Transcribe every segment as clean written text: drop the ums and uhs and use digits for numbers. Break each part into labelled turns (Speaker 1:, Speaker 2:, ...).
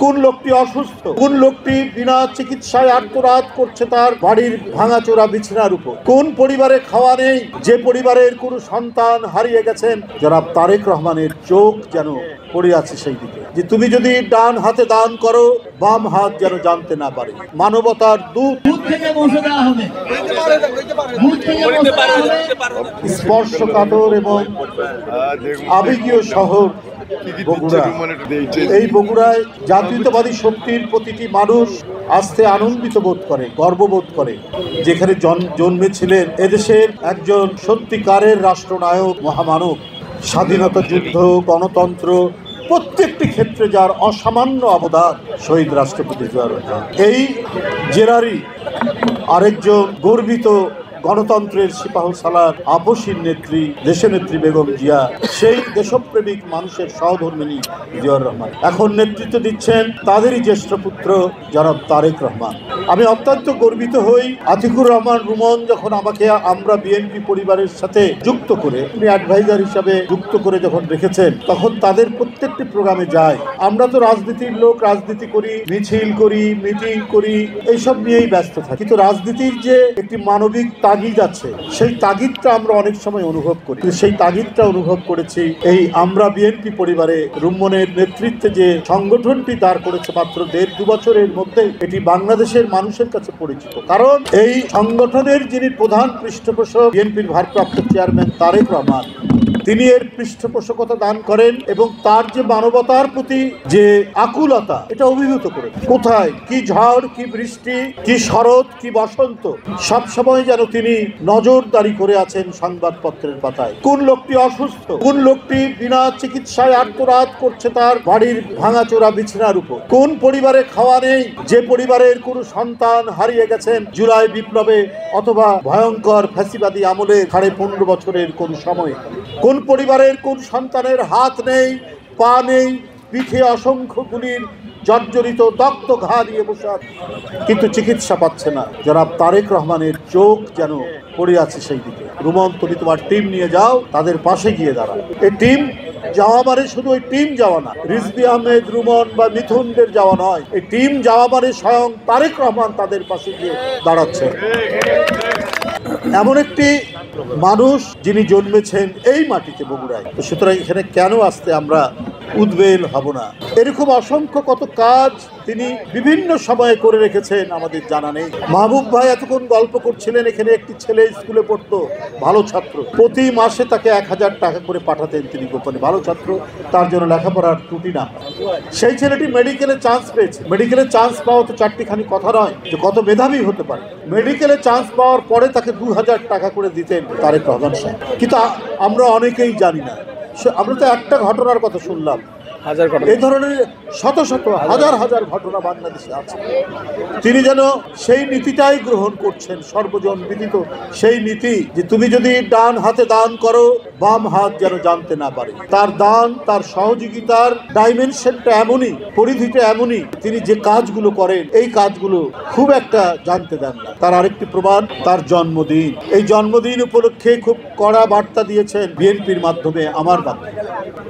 Speaker 1: কোন লোকটি অসুস্থ, কোন লোকটি বিনা চিকিৎসায় আত্মরাত করছে তার বাড়ির ভাঙাচোরা বিছানার উপর, কোন পরিবারে খাওয়া নেই, যে পরিবারের কোনো সন্তান হারিয়ে গেছেন। জনাব তারেক রহমানের চোখ যেন পড়ে আছে সেই দিকে, যে তুমি যদি ডান হাতে দান করো, বাম হাত যেন জানতে না পারে। মানবতার দূত স্পর্শকাতর এবং আবেগীয় শহর বগুড়া। এই বগুড়ায় জাতীয়তাবাদী শক্তির প্রতিটি মানুষ আস্তে আনন্দিত বোধ করে, গর্ববোধ করে, যেখানে জন্মেছিলেন এদেশের একজন সত্যিকারের রাষ্ট্রনায়ক, মহামানব। স্বাধীনতা যুদ্ধ, গণতন্ত্র প্রত্যেকটি ক্ষেত্রে যার অসামান্য অবদান, শহীদ রাষ্ট্রপতি জিয়াউর রহমান। এই জেলারই আরেকজন গর্বিত গণতন্ত্রের সিপাহসালার আপসীর নেত্রী, দেশনেত্রী বেগম জিয়া, সেই দেশপ্রেমিক মানুষের সহধর্মিণী জিয়াউর রহমান এখন নেতৃত্ব দিচ্ছেন তাদেরই জ্যেষ্ঠ পুত্র জনাব তারেক রহমান। আমি অত্যন্ত গর্বিত হই। আতিকুর রহমান রুমন যখন আমাকে আমরা বিএনপি পরিবারের সাথে যুক্ত করে, উনি অ্যাডভাইজার হিসাবে যুক্ত করে যখন রেখেছেন, তখন তাদের প্রত্যেকটি প্রোগ্রামে যাই। আমরা তো রাজনীতির লোক, রাজনীতি করি, মিছিল করি, মিটিং করি, এইসব নিয়েই ব্যস্ত থাকি, কিন্তু রাজনীতির যে একটি মানবিক তাগিদ আছে, সেই তাগিদটা আমরা অনেক সময় অনুভব করি। সেই তাগিদটা অনুভব করেছি এই আমরা বিএনপি পরিবারে রুম্মনের নেতৃত্বে যে সংগঠনটি দাঁড় করেছে মাত্র 1.5-2 বছরের মধ্যে, এটি বাংলাদেশের মানুষের কাছে পরিচিত। কারণ এই সংগঠনের যিনি প্রধান পৃষ্ঠপোষক, বিএনপির ভারপ্রাপ্ত চেয়ারম্যান তারেক রহমান, তিনি এর পৃষ্ঠপোষকতা দান করেন এবং তার যে মানবতার প্রতি যে আকুলতা, এটা অভিভূত করে। কোথায় কি ঝড়, কি বৃষ্টি, কি শরৎ, কি বসন্ত, সব সময় যেন তিনি নজরদারি করে আছেন সংবাদপত্রের পাতায়। কোন লোকটি অসুস্থ, কোন লোকটি বিনা চিকিৎসায় আত্মরাত করছে তার বাড়ির ভাঙাচোরা বিছানার উপর, কোন পরিবারে খাওয়া নেই, যে পরিবারের কোনো সন্তান হারিয়ে গেছেন জুলাই বিপ্লবে অথবা ভয়ঙ্কর ফ্যাসিবাদী আমলের 15.5 বছরের কোন সময়, কোন পরিবারের কোন সন্তানের হাত নেই, পা নেই, পিঠে অসংখ্য গুলির জর্জরিত দগ্ধ ঘা নিয়ে বসে আছে, কিন্তু চিকিৎসা পাচ্ছে না। জনাব তারেক রহমানের চোখ যেন পড়ে আছে সেই দিকে। রুমন, তুমি তোমার টিম নিয়ে যাও, তাদের পাশে গিয়ে দাঁড়াও। এই টিম যাওয়া মানে শুধু ওই টিম যাওয়া না, রিজভী আহমেদ, রুমন বা মিথুনদের যাওয়া নয়, এই টিম যাওয়া মানে স্বয়ং তারেক রহমান তাদের পাশে গিয়ে দাঁড়াচ্ছে। এমন একটি মানুষ যিনি জন্মেছেন এই মাটিতে, বগুড়ায়, তো সুতরাং এখানে কেন আসতে আমরা উদ্বেল হব না? এরকম অসংখ্য কত কাজ তিনি বিভিন্ন সময়ে করে রেখেছেন আমাদের জানা নেই। মাহবুব ভাই এতক্ষণ গল্প করছিলেন, এখানে একটি ছেলে স্কুলে পড়তো, ভালো ছাত্র, প্রতি মাসে তাকে 1000 টাকা করে পাঠাতেন তিনি গোপনে, ভালো ছাত্র, তার জন্য লেখাপড়ার ত্রুটি না। সেই ছেলেটি মেডিকেলে চান্স পেয়েছে। মেডিকেলে চান্স পাওয়া তো চারটিখানি কথা নয় যে কত মেধাবী হতে পারে। মেডিকেলে চান্স পাওয়ার পরে তাকে 2000 টাকা করে দিতেন তারেক রহমান সাহেব। কিন্তু আমরা অনেকেই জানি না। আমরা তো একটা ঘটনার কথা শুনলাম, এই ধরনের শত শত হাজার হাজার ঘটনা বাংলাদেশে আছে। তিনি যেন সেই নীতিটাই গ্রহণ করছেন, সর্বজন বিদিত সেই নীতি, যে তুমি যদি ডান হাতে দান করো, বাম হাত যেন জানতে না পারে। তার দান, তার সহযোগিতার ডাইমেনশনটা এমনই, পরিধিটা এমনই, তিনি যে কাজগুলো করেন এই কাজগুলো খুব একটা জানতে দেন না। তার আরেকটি প্রমাণ তার জন্মদিন। এই জন্মদিন উপলক্ষে খুব কড়া বার্তা দিয়েছেন বিএনপির মাধ্যমে, আমার মাধ্যমে,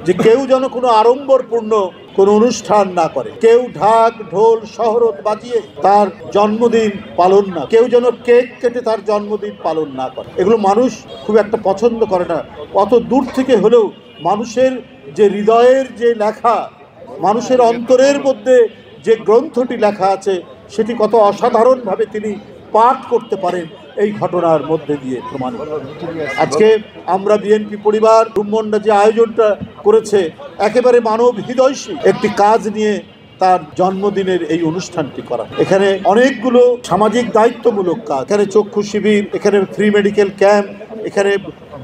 Speaker 1: যে কেউ যেন কোনো আড়ম্বরপূর্ণ কোন অনুষ্ঠান না করে, কেউ ঢাক ঢোল শহরত বাজিয়ে তার জন্মদিন পালন না, কেউ যেন কেক কেটে তার জন্মদিন পালন না করে। এগুলো মানুষ খুব একটা পছন্দ করে না। অত দূর থেকে হলেও মানুষের যে হৃদয়ের যে লেখা, মানুষের অন্তরের মধ্যে যে গ্রন্থটি লেখা আছে, সেটি কত অসাধারণভাবে তিনি পাঠ করতে পারেন এই ঘটনার মধ্যে দিয়ে প্রমাণ। আজকে আমরা বিএনপি পরিবার রুম্মনরা যে আয়োজনটা করেছে, একেবারে মানব হৃদয়শী একটি কাজ নিয়ে তার জন্মদিনের এই অনুষ্ঠানটি করা। এখানে অনেকগুলো সামাজিক দায়িত্বমূলক কাজ, এখানে চক্ষু শিবির, এখানে ফ্রি মেডিকেল ক্যাম্প, এখানে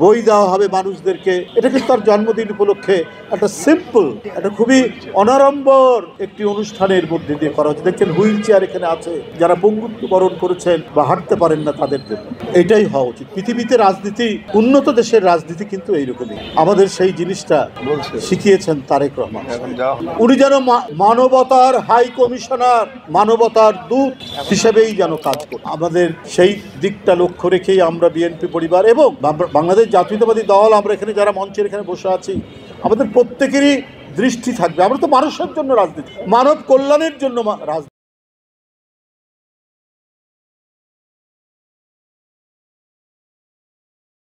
Speaker 1: বই দেওয়া হবে মানুষদেরকে। এটা কিন্তু তার জন্মদিন উপলক্ষে একটা সিম্পল, একটা খুবই অনাড়ম্বর একটি অনুষ্ঠানের মধ্যে দিয়ে করা হচ্ছে। দেখছেন হুইল চেয়ার এখানে আছে, যারা পঙ্গুত্ব বরণ করেছেন বা হাঁটতে পারেন না তাদের জন্য। এটাই হওয়া উচিত। পৃথিবীতে রাজনীতি, উন্নত দেশের রাজনীতি কিন্তু এইরকমই। আমাদের সেই জিনিসটা শিখিয়েছেন তারেক রহমান। উনি যেন মানবতার হাই কমিশনার, মানবতার দূত হিসেবেই যেন কাজ করে। আমাদের সেই দিকটা লক্ষ্য রেখেই আমরা বিএনপি পরিবার এবং বাংলাদেশ জাতীয়তাবাদী দল, আমরা এখানে যারা মঞ্চের এখানে বসে আছি, আমাদের প্রত্যেকেরই দৃষ্টি থাকবে। আমরা তো মানুষের জন্য রাজনীতি, মানব কল্যাণের জন্য রাজনীতি।